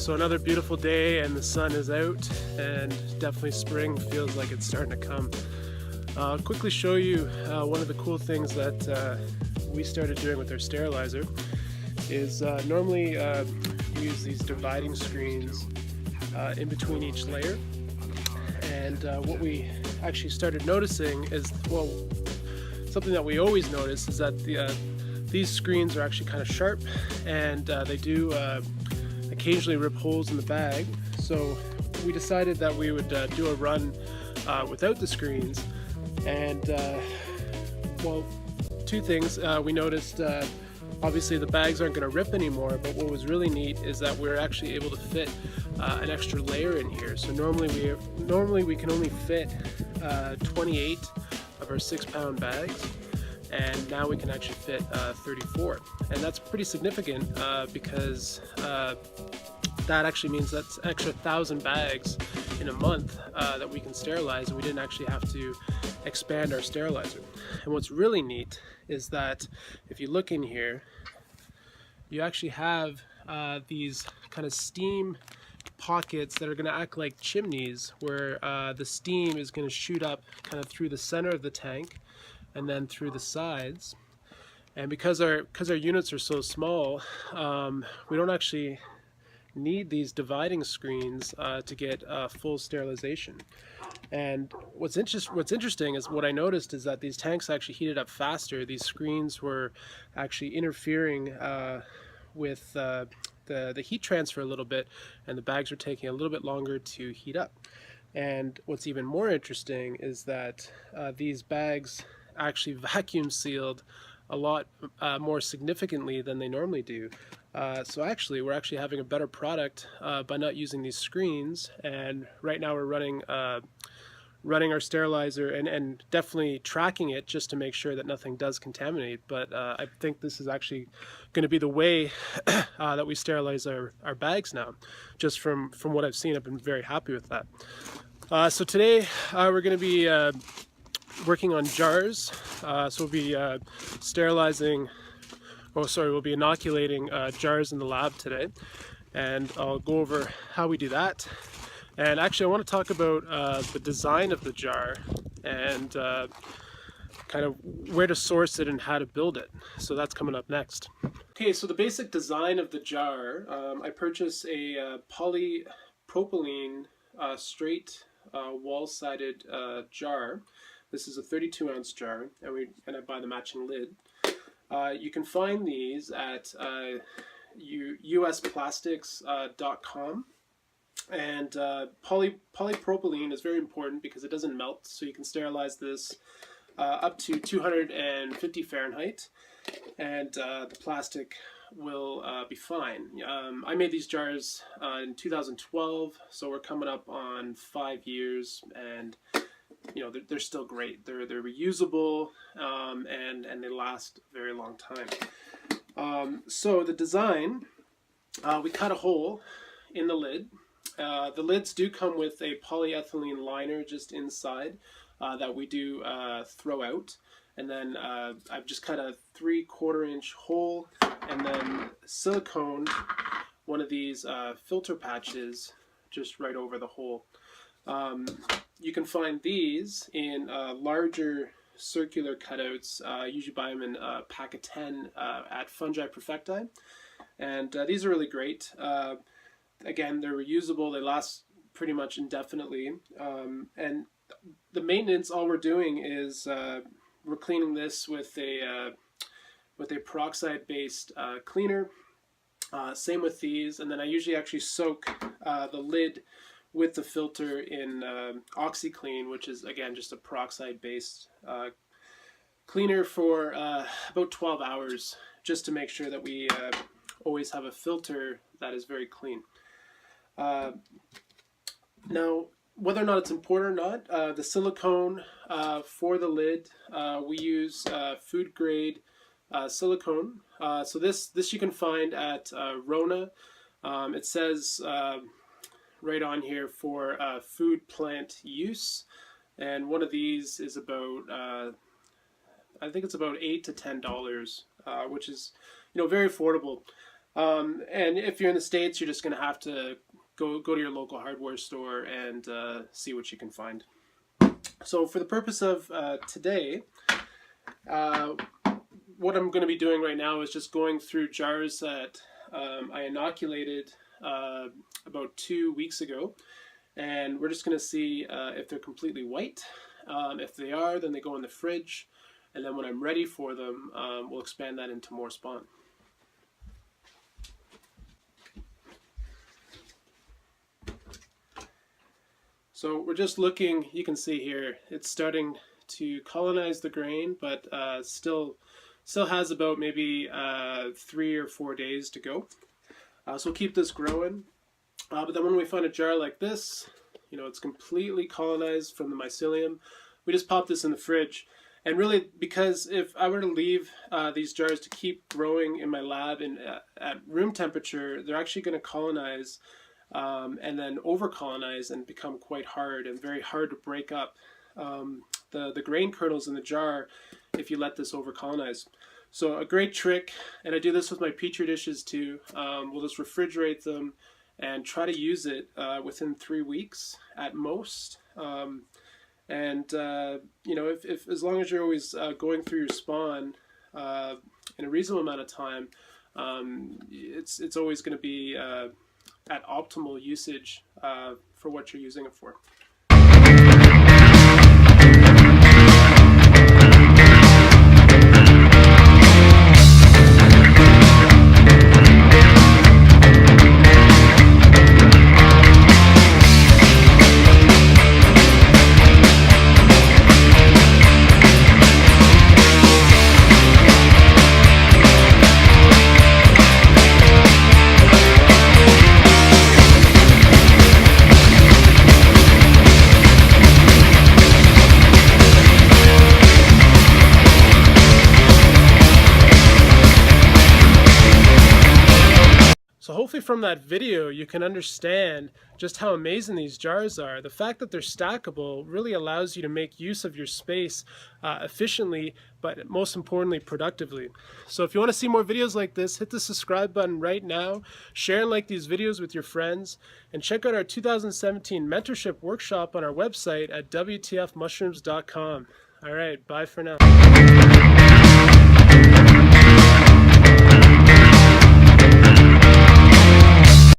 So another beautiful day and the sun is out, and definitely spring feels like it's starting to come. I'll quickly show you one of the cool things that we started doing with our sterilizer is normally we use these dividing screens in between each layer, and what we actually started noticing is, well, something that we always notice is that these screens are actually kind of sharp, and they do occasionally rip holes in the bag. So we decided that we would do a run without the screens, and well, two things. We noticed obviously the bags aren't going to rip anymore, but what was really neat is that we're actually able to fit an extra layer in here. So normally we can only fit 28 of our 6-pound bags, and now we can actually fit 34, and that's pretty significant because that actually means that's extra 1,000 bags in a month that we can sterilize, and we didn't actually have to expand our sterilizer. And what's really neat is that if you look in here, you actually have these kind of steam pockets that are going to act like chimneys, where the steam is going to shoot up kind of through the center of the tank and then through the sides. And because our units are so small, we don't actually need these dividing screens to get full sterilization. And what's interesting is what I noticed is that these tanks actually heated up faster. These screens were actually interfering with the heat transfer a little bit, and the bags were taking a little bit longer to heat up. And what's even more interesting is that these bags actually vacuum sealed a lot more significantly than they normally do. So actually we're actually having a better product by not using these screens, and right now we're running our sterilizer and definitely tracking it just to make sure that nothing does contaminate. But I think this is actually going to be the way that we sterilize our bags now. Just from what I've seen, I've been very happy with that. So today we're going to be working on jars. So we'll be we'll be inoculating jars in the lab today, and I'll go over how we do that. And actually I want to talk about the design of the jar and kind of where to source it and how to build it. So that's coming up next. Okay, so the basic design of the jar, I purchased a polypropylene straight wall-sided jar. This is a 32-ounce jar, and I buy the matching lid. You can find these at usplastics.com. And polypropylene is very important because it doesn't melt, so you can sterilize this up to 250 Fahrenheit, and the plastic will be fine. I made these jars in 2012, so we're coming up on 5 years, and you know, they're still great. They're reusable, and they last a very long time. So the design, we cut a hole in the lid. The lids do come with a polyethylene liner just inside that we do throw out, and then I've just cut a 3/4 inch hole, and then silicone one of these filter patches just right over the hole. You can find these in larger circular cutouts. I usually buy them in a pack of 10 at Fungi Perfecti, and these are really great. Again, they're reusable, they last pretty much indefinitely, and the maintenance, all we're doing is we're cleaning this with a peroxide based cleaner. Same with these, and then I usually actually soak the lid with the filter in OxyClean, which is again just a peroxide based cleaner, for about 12 hours, just to make sure that we always have a filter that is very clean. Now, whether or not it's important or not, the silicone for the lid, we use food grade silicone. So this you can find at Rona. It says right on here for food plant use, and one of these is about I think it's about $8 to $10, which is, you know, very affordable. And if you're in the States, you're just going to have to go to your local hardware store and see what you can find. So for the purpose of today, what I'm going to be doing right now is just going through jars that I inoculated about 2 weeks ago, and we're just going to see if they're completely white. If they are, then they go in the fridge, and then when I'm ready for them, we'll expand that into more spawn. So we're just looking, you can see here, it's starting to colonize the grain, but still has about maybe 3 or 4 days to go. So we'll keep this growing. But then when we find a jar like this, it's completely colonized from the mycelium, we just pop this in the fridge. And really, because if I were to leave these jars to keep growing in my lab at room temperature, they're actually going to colonize and then over-colonize and become quite hard and very hard to break up the grain kernels in the jar if you let this over-colonize. So a great trick, and I do this with my petri dishes too, we'll just refrigerate them and try to use it within 3 weeks at most. If as long as you're always going through your spawn in a reasonable amount of time, it's always going to be at optimal usage for what you're using it for. So hopefully from that video you can understand just how amazing these jars are. The fact that they're stackable really allows you to make use of your space efficiently, but most importantly productively. So if you want to see more videos like this, hit the subscribe button right now, share and like these videos with your friends, and check out our 2017 mentorship workshop on our website at WTFmushrooms.com. Alright, bye for now.